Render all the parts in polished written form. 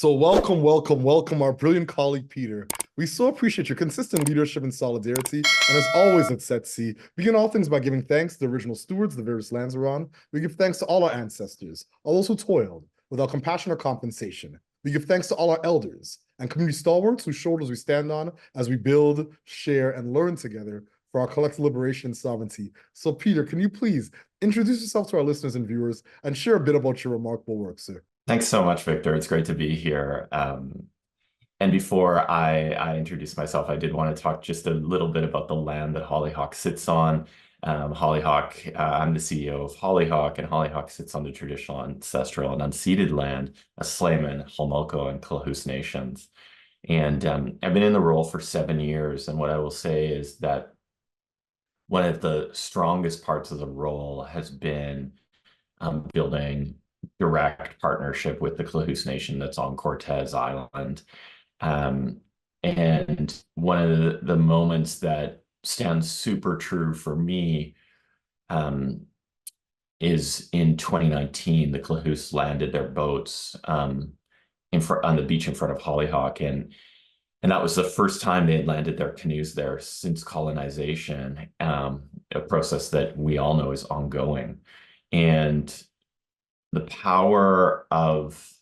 So welcome, welcome, welcome, our brilliant colleague, Peter. We so appreciate your consistent leadership and solidarity. And as always at Set C, we begin all things by giving thanks to the original stewards of the various lands we're on. We give thanks to all our ancestors, all those who toiled without compassion or compensation. We give thanks to all our elders and community stalwarts whose shoulders we stand on as we build, share, and learn together for our collective liberation and sovereignty. So Peter, can you please introduce yourself to our listeners and viewers and share a bit about your remarkable work, sir? Thanks so much, Victor. It's great to be here. And before I introduce myself, I did want to talk just a little bit about the land that Hollyhock sits on. Hollyhock, I'm the CEO of Hollyhock, and Hollyhock sits on the traditional, ancestral, and unceded land of Slayman, Holmoko, and Klahoose nations. And I've been in the role for 7 years, and what I will say is that one of the strongest parts of the role has been building direct partnership with the Klahoose Nation that's on Cortez Island. And one of the moments that stands super true for me is in 2019, the Klahoose landed their boats on the beach in front of Hollyhock, and that was the first time they had landed their canoes there since colonization, a process that we all know is ongoing. And the power of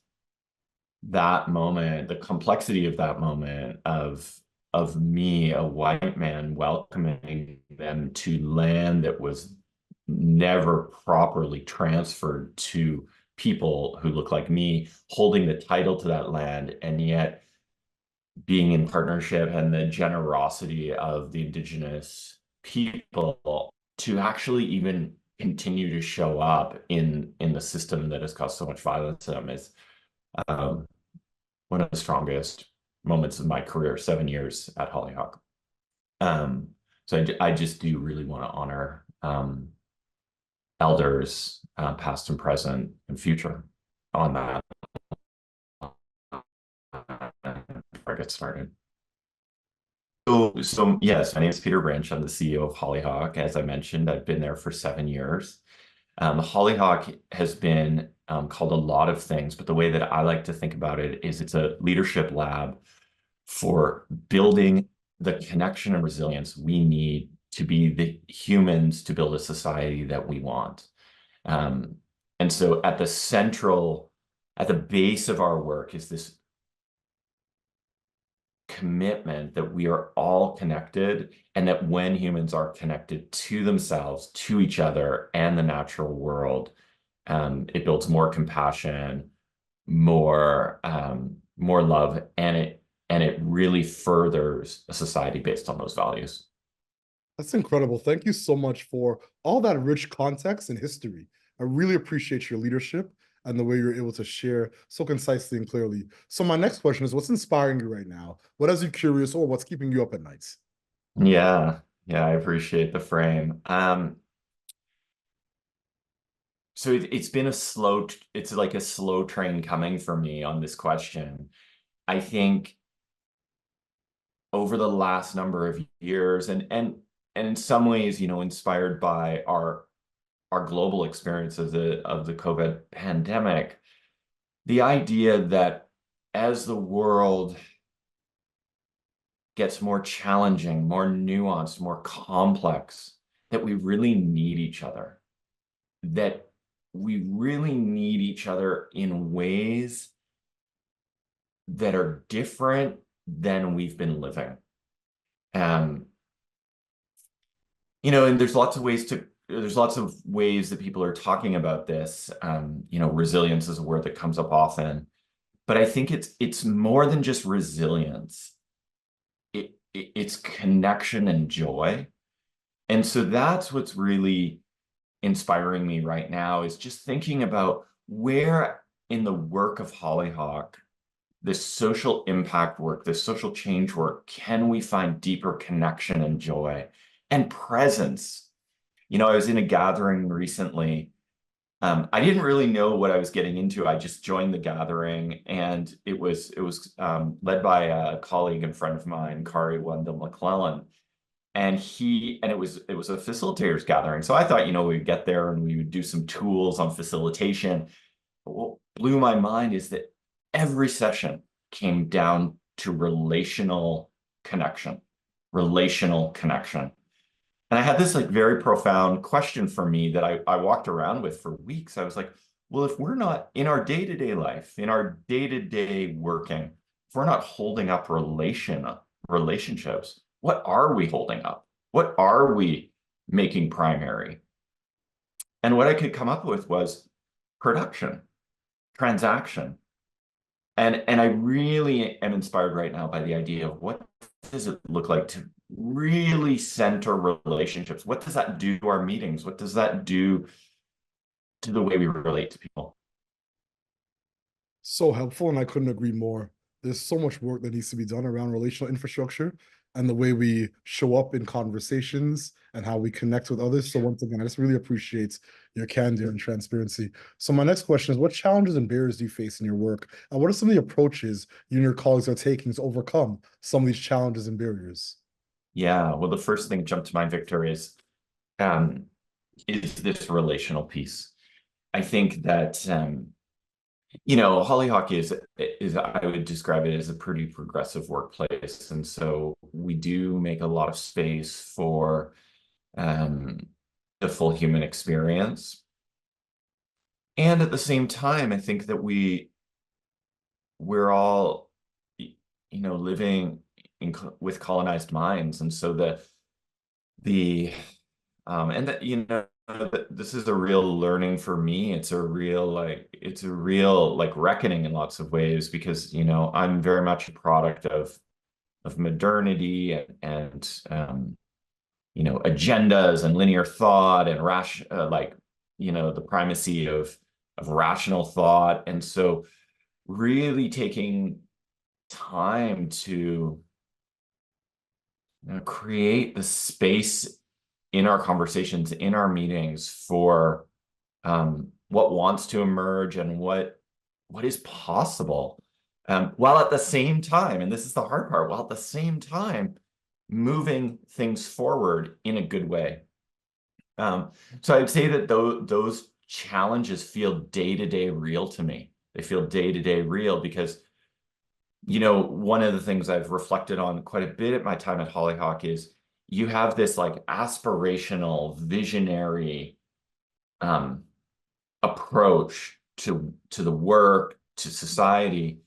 that moment, the complexity of that moment of me, a white man, welcoming them to land that was never properly transferred to people who look like me, holding the title to that land, and yet being in partnership and the generosity of the Indigenous people to actually even continue to show up in the system that has caused so much violence to them is one of the strongest moments of my career, 7 years at Hollyhock. So I just do really want to honor elders, past and present and future, on that before I get started. So yes, my name is Peter Wrinch. I'm the CEO of Hollyhock. As I mentioned, I've been there for 7 years. Hollyhock has been called a lot of things, but the way that I like to think about it is it's a leadership lab for building the connection and resilience we need to be the humans to build a society that we want. And so at the base of our work is this commitment that we are all connected, and that when humans are connected to themselves, to each other, and the natural world, it builds more compassion, more love, and it really furthers a society based on those values. That's incredible. Thank you so much for all that rich context and history. I really appreciate your leadership and the way you're able to share so concisely and clearly. So my next question is, what's inspiring you right now? What has you curious, or what's keeping you up at nights? Yeah, I appreciate the frame. So it's been it's like a slow train coming for me on this question. I think over the last number of years, and in some ways, inspired by our global experience of the COVID pandemic, the idea that as the world gets more challenging, more nuanced, more complex, that we really need each other, that we really need each other in ways that are different than we've been living. And there's lots of ways that people are talking about this. Resilience is a word that comes up often, but I think it's more than just resilience. It's connection and joy. And so that's what's really inspiring me right now, is just thinking about where in the work of Hollyhock, this social impact work, this social change work, can we find deeper connection and joy and presence? I was in a gathering recently. I didn't really know what I was getting into. I just joined the gathering, and it was led by a colleague and friend of mine, Kari Wendell McClellan. And it was a facilitators gathering. So I thought, we'd get there and we would do some tools on facilitation. But what blew my mind is that every session came down to relational connection, relational connection. And I had this like very profound question for me that I walked around with for weeks. I was like, well, if we're not in our day-to-day life, in our day-to-day working, if we're not holding up relationships, what are we holding up? What are we making primary? And what I could come up with was production, transaction. And I really am inspired right now by the idea of what does it look like to really center relationships? What does that do to our meetings? What does that do to the way we relate to people? So helpful, and I couldn't agree more. There's so much work that needs to be done around relational infrastructure and the way we show up in conversations and how we connect with others. So once again, I just really appreciate your candor and transparency. So my next question is, what challenges and barriers do you face in your work? And what are some of the approaches you and your colleagues are taking to overcome some of these challenges and barriers? Yeah, well, the first thing that jumped to mind, Victor, is this relational piece. I think that Hollyhock is I would describe it as a pretty progressive workplace, and so we do make a lot of space for the full human experience. And at the same time, I think that we're all living with colonized minds, and so and that this is a real learning for me. It's a real reckoning in lots of ways, because I'm very much a product of modernity and agendas and linear thought and the primacy of rational thought. And so really taking time to create the space in our conversations, in our meetings, for what wants to emerge and what is possible, while at the same time, and this is the hard part, while at the same time moving things forward in a good way. So I'd say that those challenges feel day-to-day real to me. They feel day-to-day real because one of the things I've reflected on quite a bit at my time at Hollyhock is you have this like aspirational, visionary approach to the work, to society,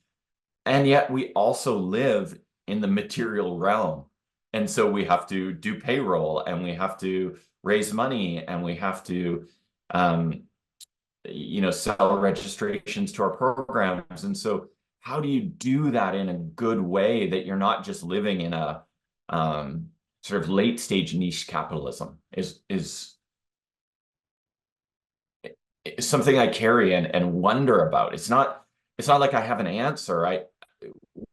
and yet we also live in the material realm. And so we have to do payroll, and we have to raise money, and we have to sell registrations to our programs. And so how do you do that in a good way that you're not just living in a sort of late stage niche capitalism is something I carry and wonder about. It's not like I have an answer.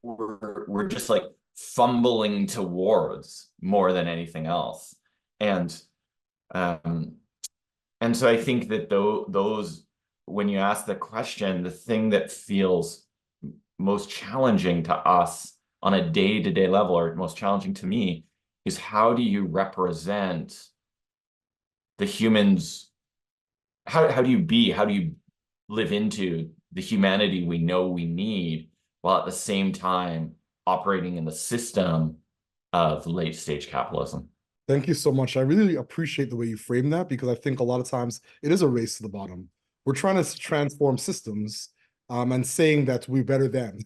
We're just like fumbling towards more than anything else. And so I think that those, when you ask the question, the thing that feels most challenging to us on a day-to-day level, or most challenging to me, is how do you represent the humans? How do you live into the humanity we know we need, while at the same time operating in the system of late stage capitalism? Thank you so much. I really appreciate the way you frame that, because I think a lot of times it is a race to the bottom. We're trying to transform systems, and saying that we're better than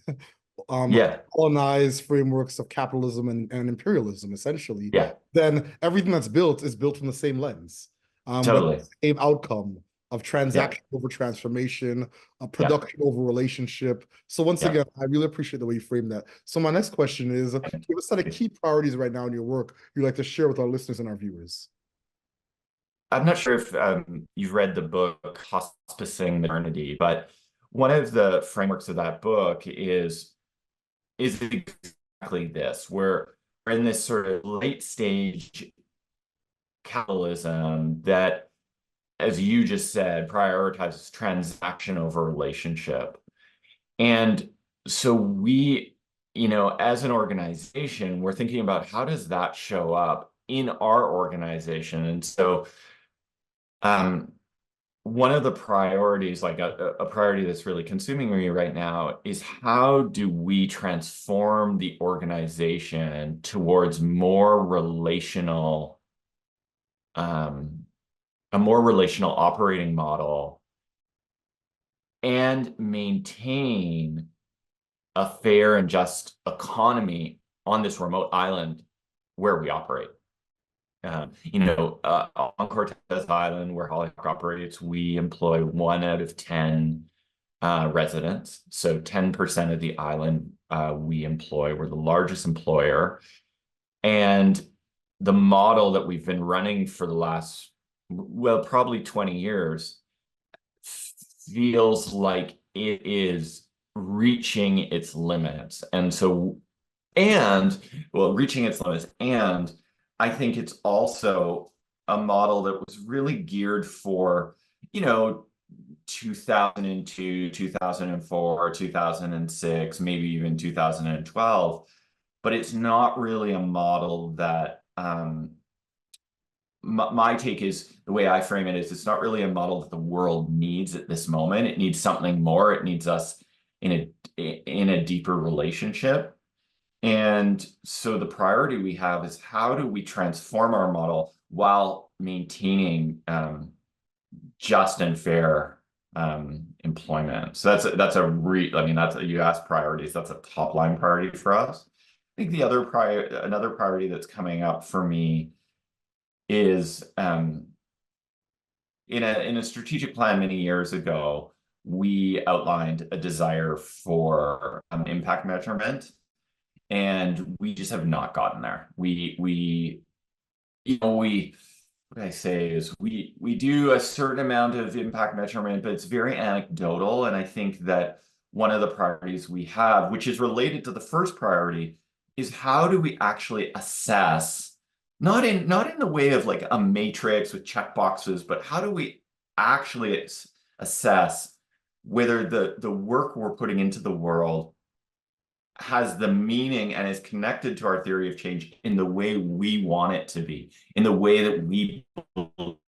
Yeah, colonized frameworks of capitalism and imperialism, essentially. yeah, Then everything that's built is built from the same lens, with totally. the same outcome of Yeah, transaction over transformation, yeah, production over relationship. So once yeah. again, I really appreciate the way you frame that. So my next question is, do you have a set of key priorities right now in your work you'd like to share with our listeners and our viewers? I'm not sure if you've read the book Hospicing Modernity, but one of the frameworks of that book is exactly this. We're in this sort of late stage capitalism that, as you just said, prioritizes transaction over relationship. And so we, as an organization, we're thinking about how does that show up in our organization. And so one of the priorities, like a priority that's really consuming me right now, is how do we transform the organization towards more relational, a more relational operating model and maintain a fair and just economy on this remote island where we operate. On Cortez Island, where Hollyhock operates, we employ 1 out of 10 residents. So 10% of the island we employ. We're the largest employer. And the model that we've been running for the last, well, probably 20 years feels like it is reaching its limits. Reaching its limits. And I think it's also a model that was really geared for, 2002, 2004, 2006, maybe even 2012. But it's not really a model that my take is, the way I frame it is, it's not really a model that the world needs at this moment. It needs something more. It needs us in a deeper relationship. And so the priority we have is, how do we transform our model while maintaining just and fair employment? So you asked priorities. That's a top line priority for us. I think another priority that's coming up for me is in a strategic plan many years ago, we outlined a desire for impact measurement, and we just have not gotten there. What I say is, we do a certain amount of impact measurement, but it's very anecdotal. And I think that one of the priorities we have, which is related to the first priority, is how do we actually assess, not in the way of like a matrix with checkboxes, but how do we actually assess whether the work we're putting into the world has the meaning and is connected to our theory of change in the way we want it to be, in the way that we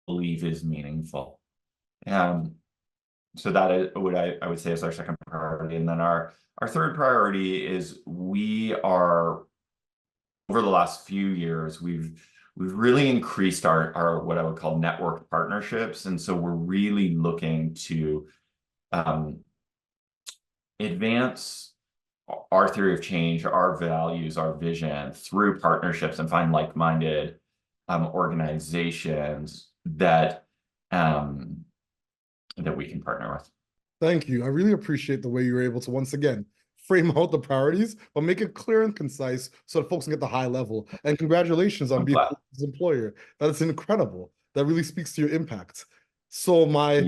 believe is meaningful. So that is what I would say is our second priority. And then our third priority is, over the last few years, we've really increased our what I would call network partnerships. And so we're really looking to advance our theory of change, our values, our vision through partnerships, and find like-minded organizations that we can partner with. Thank you. I really appreciate the way you were able to, once again, frame out the priorities, but make it clear and concise so that folks can get the high level. And congratulations on being his employer. That is incredible. That really speaks to your impact. So my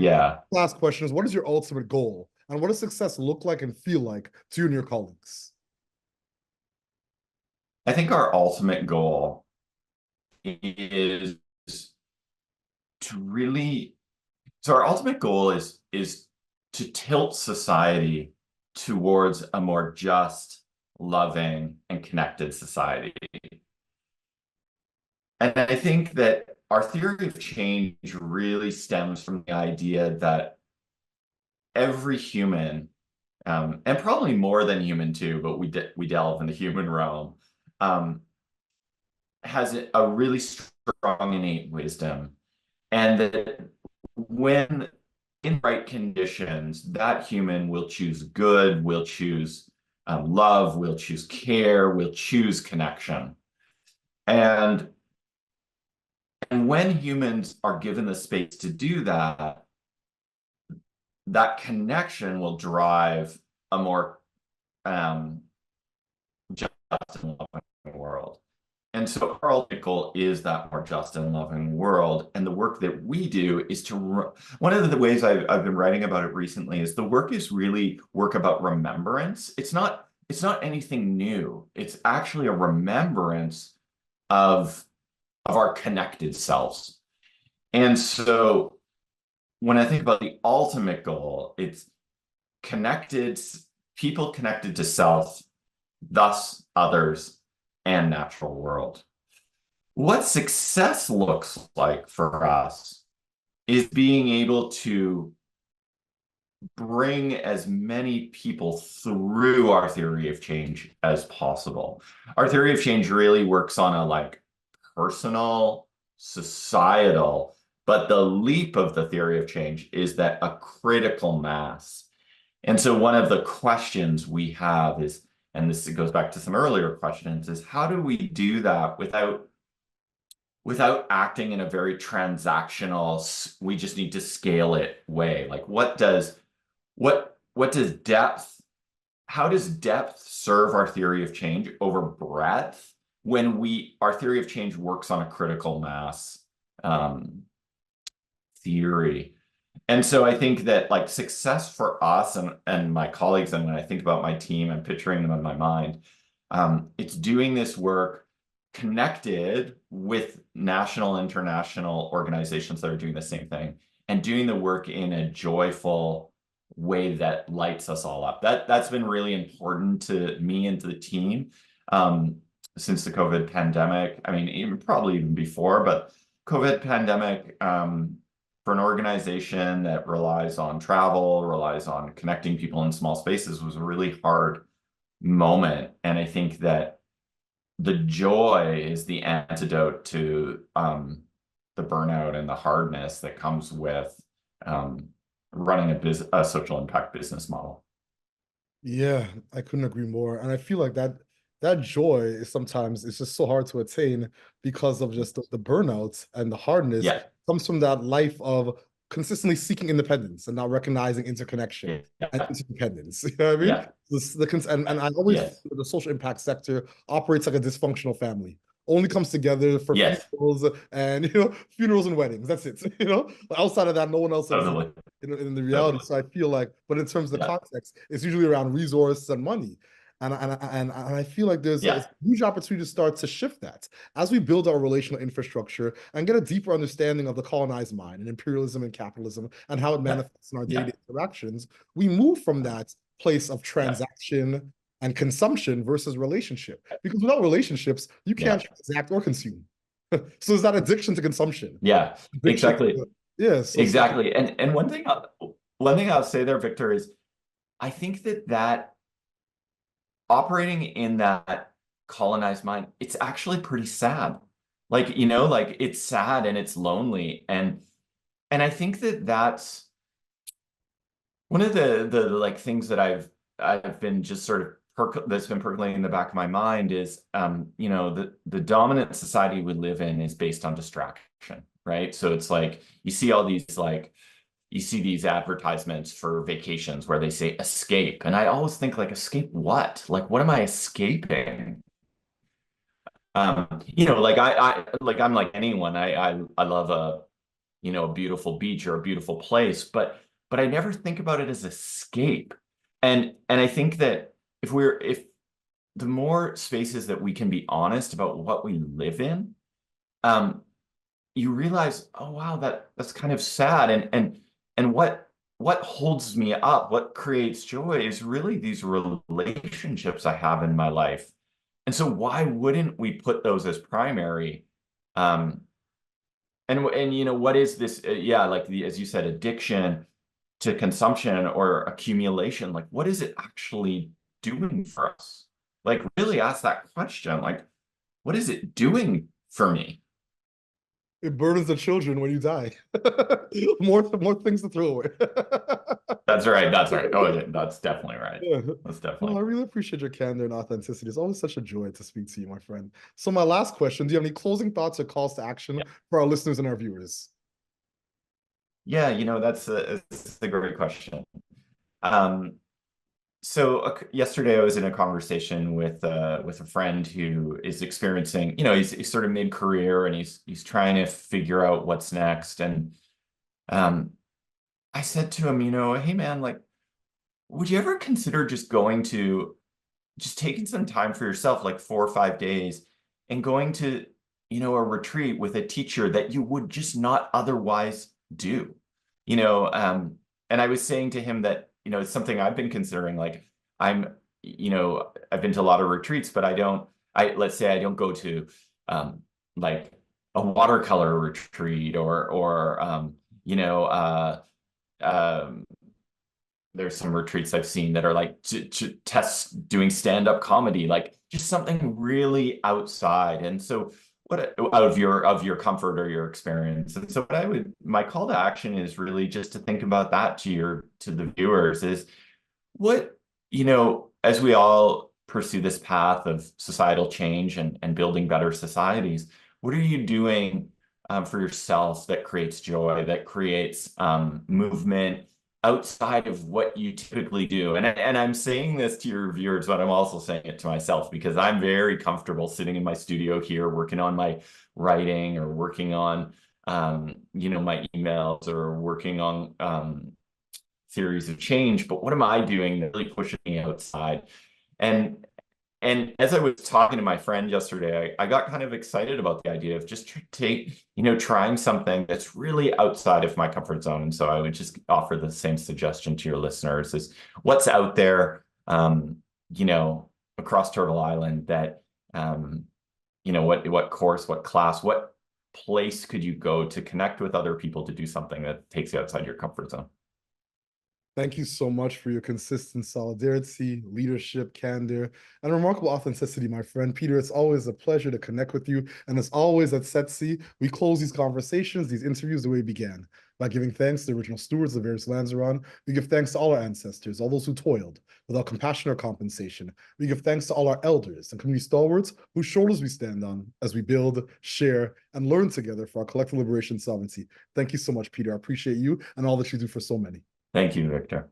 last question is, what is your ultimate goal? And what does success look like and feel like to you and your colleagues? I think our ultimate goal is our ultimate goal is to tilt society towards a more just, loving, and connected society. And I think that our theory of change really stems from the idea that every human, and probably more than human too, but we delve in the human realm, has a really strong innate wisdom, and that when in right conditions, that human will choose good, will choose love, will choose care, will choose connection. And when humans are given the space to do that, that connection will drive a more just and loving world. And so our ultimate goal is that more just and loving world. And the work that we do is one of the ways I've been writing about it recently is, the work is really work about remembrance. It's not anything new. It's actually a remembrance of our connected selves. And so when I think about the ultimate goal, it's people connected to self, thus others, and natural world. What success looks like for us is being able to bring as many people through our theory of change as possible. Our theory of change really works on a like personal, societal, but the leap of the theory of change is that a critical mass. And so one of the questions we have is, and this goes back to some earlier questions, is how do we do that without acting in a very transactional, we just need to scale it way? Like what does depth, how does depth serve our theory of change over breadth when our theory of change works on a critical mass theory? And so I think that like success for us and my colleagues, and when I think about my team, I'm picturing them in my mind, it's doing this work connected with national, international organizations that are doing the same thing, and doing the work in a joyful way that lights us all up. That's been really important to me and to the team since the COVID pandemic. I mean, probably even before, but COVID pandemic, for an organization that relies on travel, relies on connecting people in small spaces, was a really hard moment. And I think that the joy is the antidote to the burnout and the hardness that comes with running a social impact business model. Yeah, I couldn't agree more. And I feel like that joy is sometimes it's just so hard to attain because of just the burnout and the hardness Yeah, comes from that life of consistently seeking independence and not recognizing interconnection and yeah, interdependence. You know what I mean? yeah, And I always feel yes, that the social impact sector operates like a dysfunctional family. Only comes together for yes, funerals and funerals and weddings. That's it. Outside of that, no one else exists totally, in the reality. totally. So I feel like, but in terms of the Yeah, context, it's usually around resources and money. And I feel like there's a yeah, huge opportunity to start to shift that as we build our relational infrastructure and get a deeper understanding of the colonized mind and imperialism and capitalism and how it yeah, manifests in our yeah, daily interactions. We move from that place of yeah, transaction and consumption versus relationship. Because without relationships, you can't yeah, transact or consume. So it's that addiction to consumption, yeah, addiction exactly, to, yeah, so exactly. And one thing I'll say there, Victor, is I think that operating in that colonized mind, it's actually pretty sad. Like, like it's sad and it's lonely. And I think that that's one of the like things that I've been just sort of that's been percolating in the back of my mind is the dominant society we live in is based on distraction, right? So it's like you see these advertisements for vacations where they say escape. And I always think like escape what? Like what am I escaping? Like I'm like anyone. I love a beautiful beach or a beautiful place, but I never think about it as escape. And I think that if the more spaces that we can be honest about what we live in, um, you realize, oh wow, that's kind of sad. And what holds me up, what creates joy is really these relationships I have in my life. And so why wouldn't we put those as primary? Um, and what is this? Yeah, like as you said, addiction to consumption or accumulation. Like, what is it actually doing for us? Like, really ask that question. Like, what is it doing for me? it burdens the children when you die. More things to throw away. That's right. That's right. Oh, yeah, that's definitely right. Yeah. That's No, I definitely. really appreciate your candor and authenticity. It's always such a joy to speak to you, my friend. So my last question, do you have any closing thoughts or calls to action Yeah. for our listeners and our viewers? Yeah, that's a great question. Um, so yesterday I was in a conversation with a friend who is experiencing, he's sort of mid-career and he's trying to figure out what's next. And um, I said to him, hey man, like, would you ever consider just taking some time for yourself, like 4 or 5 days, and going to, a retreat with a teacher that you would just not otherwise do, you know? And I was saying to him that, it's something I've been considering. Like I've been to a lot of retreats, but let's say I don't go to, like a watercolor retreat or you know, there's some retreats I've seen that are like to test doing stand-up comedy, like just something really outside. And so what out of your comfort or your experience. And so what my call to action is really just to think about that to the viewers is what, as we all pursue this path of societal change and building better societies, what are you doing for yourself that creates joy, that creates movement outside of what you typically do? And I'm saying this to your viewers, but I'm also saying it to myself because I'm very comfortable sitting in my studio here, working on my writing or working on, my emails or working on theories of change. But what am I doing that really pushes me outside? And as I was talking to my friend yesterday, I got kind of excited about the idea of just trying something that's really outside of my comfort zone. And so I would just offer the same suggestion to your listeners is what's out there, across Turtle Island that, what course, what class, what place could you go to connect with other people to do something that takes you outside your comfort zone? Thank you so much for your consistent solidarity, leadership, candor, and remarkable authenticity, my friend. Peter, it's always a pleasure to connect with you. And as always at SETC, we close these conversations, these interviews the way we began, by giving thanks to the original stewards of the various lands we're on. We give thanks to all our ancestors, all those who toiled without compassion or compensation. We give thanks to all our elders and community stalwarts whose shoulders we stand on as we build, share, and learn together for our collective liberation and sovereignty. Thank you so much, Peter. I appreciate you and all that you do for so many. Thank you, Victor.